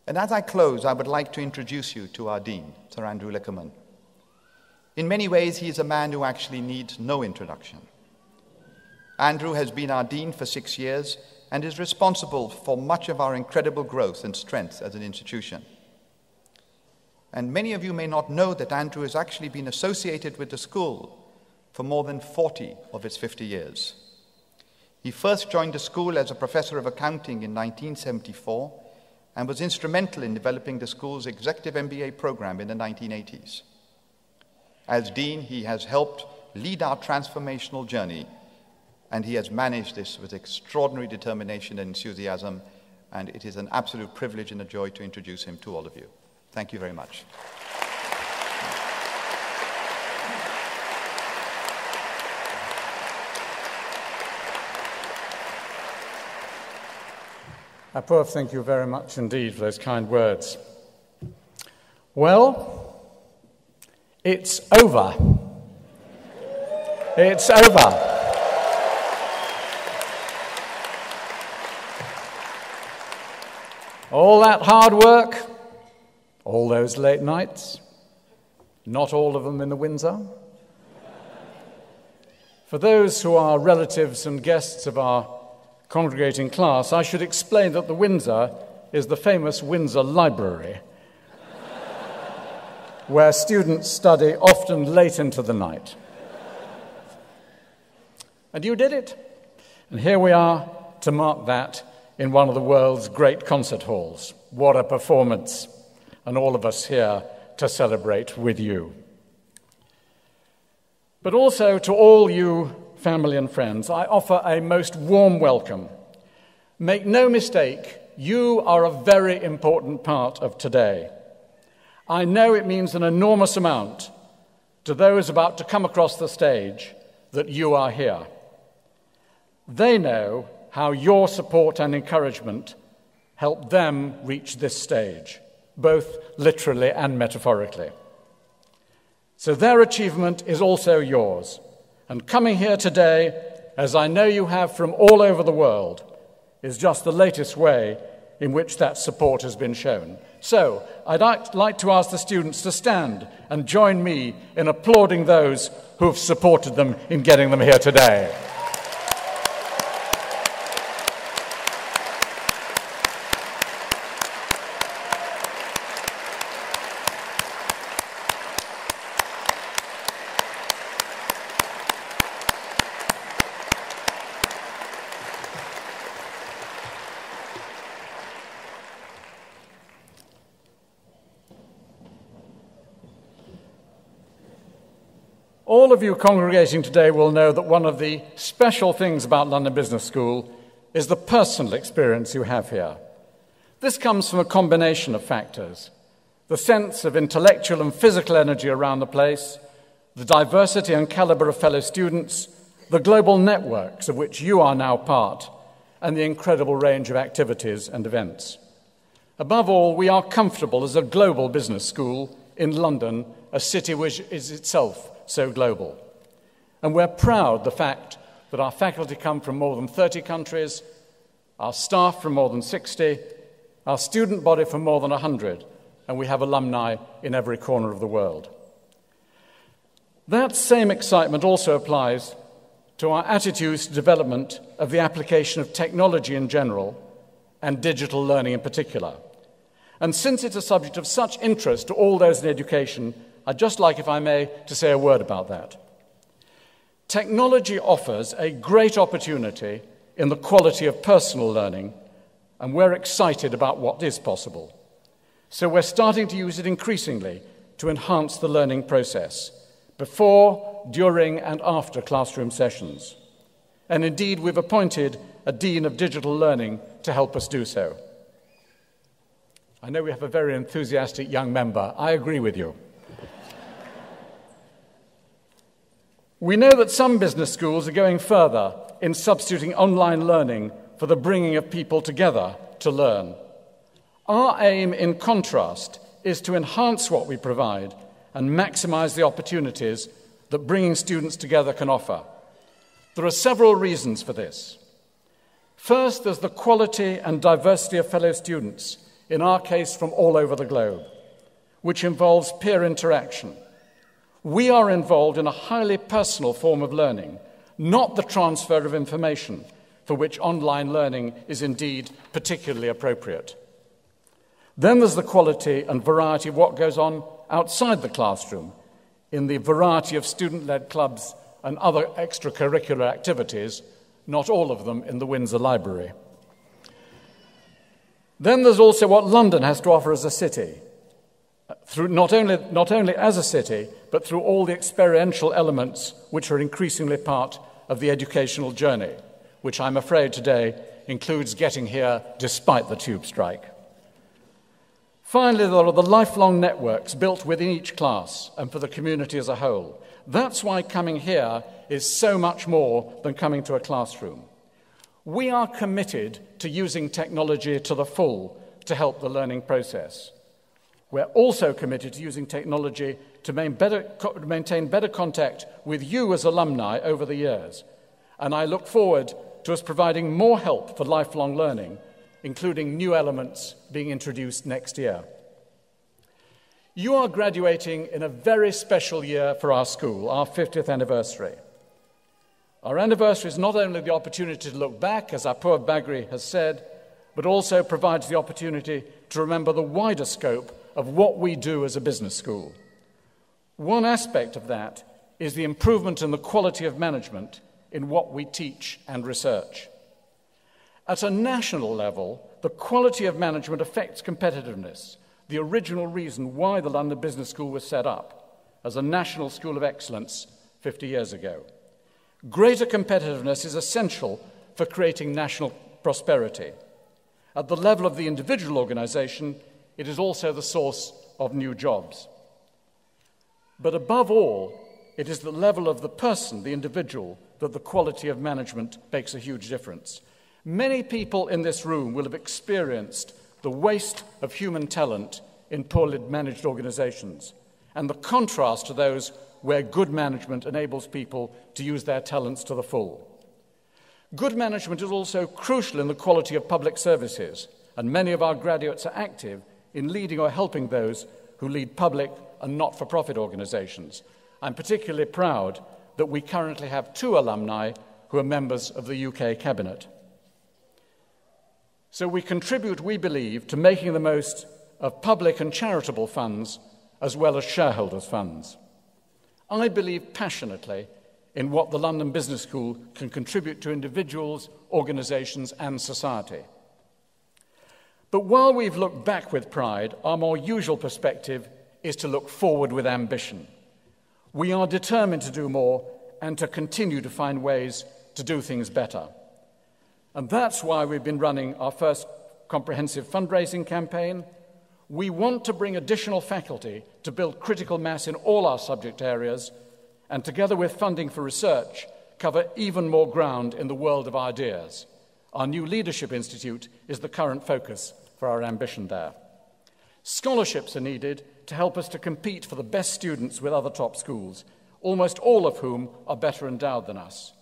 And as I close, I would like to introduce you to our Dean, Sir Andrew Likierman. In many ways, he is a man who actually needs no introduction. Andrew has been our Dean for 6 years and is responsible for much of our incredible growth and strength as an institution. And many of you may not know that Andrew has actually been associated with the school for more than 40 of its 50 years. He first joined the school as a professor of accounting in 1974 and was instrumental in developing the school's executive MBA program in the 1980s. As Dean, he has helped lead our transformational journey, and he has managed this with extraordinary determination and enthusiasm, and it is an absolute privilege and a joy to introduce him to all of you. Thank you very much. Apurv, thank you very much indeed for those kind words. Well, it's over. It's over. All that hard work, all those late nights, not all of them in the Windsor. For those who are relatives and guests of our congregating class, I should explain that the Windsor is the famous Windsor Library, where students study often late into the night. And you did it. And here we are to mark that in one of the world's great concert halls. What a performance. And all of us here to celebrate with you. But also to all you family and friends, I offer a most warm welcome. Make no mistake, you are a very important part of today. I know it means an enormous amount to those about to come across the stage that you are here. They know how your support and encouragement helped them reach this stage, both literally and metaphorically. So their achievement is also yours. And coming here today, as I know you have from all over the world, is just the latest way in which that support has been shown. So I'd like to ask the students to stand and join me in applauding those who've supported them in getting them here today. All of you congregating today will know that one of the special things about London Business School is the personal experience you have here. This comes from a combination of factors: the sense of intellectual and physical energy around the place, the diversity and caliber of fellow students, the global networks of which you are now part, and the incredible range of activities and events. Above all, we are comfortable as a global business school in London, a city which is itself so global. And we're proud of the fact that our faculty come from more than 30 countries, our staff from more than 60, our student body from more than 100, and we have alumni in every corner of the world. That same excitement also applies to our attitudes to development of the application of technology in general and digital learning in particular. And since it's a subject of such interest to all those in education, I'd just like, if I may, to say a word about that. Technology offers a great opportunity in the quality of personal learning, and we're excited about what is possible. So we're starting to use it increasingly to enhance the learning process, before, during, and after classroom sessions. And indeed, we've appointed a Dean of Digital Learning to help us do so. I know we have a very enthusiastic young member. I agree with you. We know that some business schools are going further in substituting online learning for the bringing of people together to learn. Our aim, in contrast, is to enhance what we provide and maximize the opportunities that bringing students together can offer. There are several reasons for this. First, there's the quality and diversity of fellow students in our case from all over the globe, which involves peer interaction. We are involved in a highly personal form of learning, not the transfer of information, for which online learning is indeed particularly appropriate. Then there's the quality and variety of what goes on outside the classroom, in the variety of student-led clubs and other extracurricular activities, not all of them in the Windsor Library. Then there's also what London has to offer as a city, through not only as a city, but through all the experiential elements which are increasingly part of the educational journey, which I'm afraid today includes getting here despite the tube strike. Finally, there are the lifelong networks built within each class and for the community as a whole. That's why coming here is so much more than coming to a classroom. We are committed to using technology to the full to help the learning process. We're also committed to using technology to maintain better contact with you as alumni over the years. And I look forward to us providing more help for lifelong learning, including new elements being introduced next year. You are graduating in a very special year for our school, our 50th anniversary. Our anniversary is not only the opportunity to look back, as our poor Bagri has said, but also provides the opportunity to remember the wider scope of what we do as a business school. One aspect of that is the improvement in the quality of management in what we teach and research. At a national level, the quality of management affects competitiveness, the original reason why the London Business School was set up as a national school of excellence 50 years ago. Greater competitiveness is essential for creating national prosperity. At the level of the individual organisation, it is also the source of new jobs. But above all, it is the level of the person, the individual, that the quality of management makes a huge difference. Many people in this room will have experienced the waste of human talent in poorly managed organisations and the contrast to those where good management enables people to use their talents to the full. Good management is also crucial in the quality of public services, and many of our graduates are active in leading or helping those who lead public and not-for-profit organisations. I'm particularly proud that we currently have 2 alumni who are members of the UK Cabinet. So we contribute, we believe, to making the most of public and charitable funds as well as shareholders' funds. I believe passionately in what the London Business School can contribute to individuals, organisations and society. But while we've looked back with pride, our more usual perspective is to look forward with ambition. We are determined to do more and to continue to find ways to do things better. And that's why we've been running our first comprehensive fundraising campaign. We want to bring additional faculty to build critical mass in all our subject areas and, together with funding for research, cover even more ground in the world of ideas. Our new Leadership Institute is the current focus for our ambition there. Scholarships are needed to help us to compete for the best students with other top schools, almost all of whom are better endowed than us.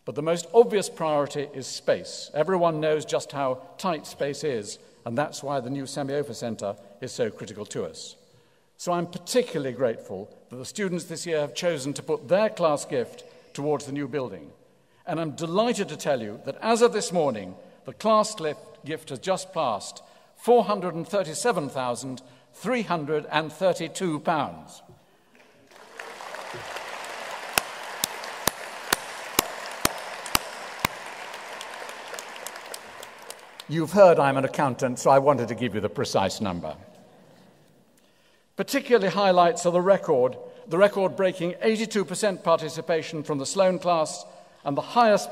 But the most obvious priority is space. Everyone knows just how tight space is, and that's why the new Samiofa Centre is so critical to us. So I'm particularly grateful that the students this year have chosen to put their class gift towards the new building. And I'm delighted to tell you that as of this morning, the class gift has just passed £437,332. You've heard I'm an accountant, so I wanted to give you the precise number. Particularly highlights are the record-breaking 82% participation from the Sloan class and the highest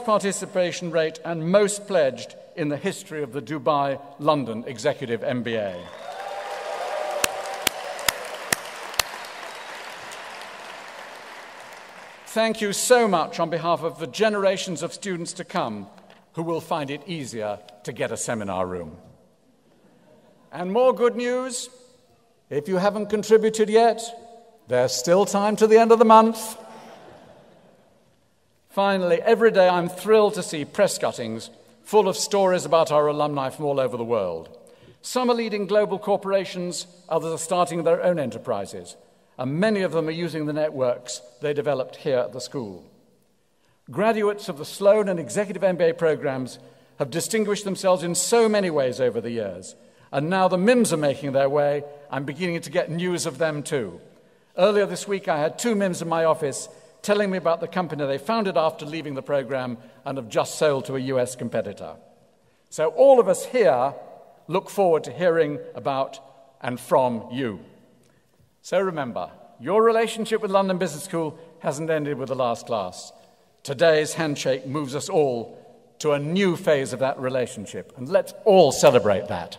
participation rate and most pledged in the history of the Dubai-London Executive MBA. Thank you so much on behalf of the generations of students to come who will find it easier to get a seminar room. And more good news, if you haven't contributed yet, there's still time to the end of the month. Finally, every day I'm thrilled to see press cuttings full of stories about our alumni from all over the world. Some are leading global corporations, others are starting their own enterprises, and many of them are using the networks they developed here at the school. Graduates of the Sloan and Executive MBA programs have distinguished themselves in so many ways over the years, and now the MIMs are making their way. I'm beginning to get news of them too. Earlier this week, I had 2 MIMs in my office telling me about the company they founded after leaving the program and have just sold to a US competitor. So all of us here look forward to hearing about and from you. So remember, your relationship with London Business School hasn't ended with the last class. Today's handshake moves us all to a new phase of that relationship, and let's all celebrate that.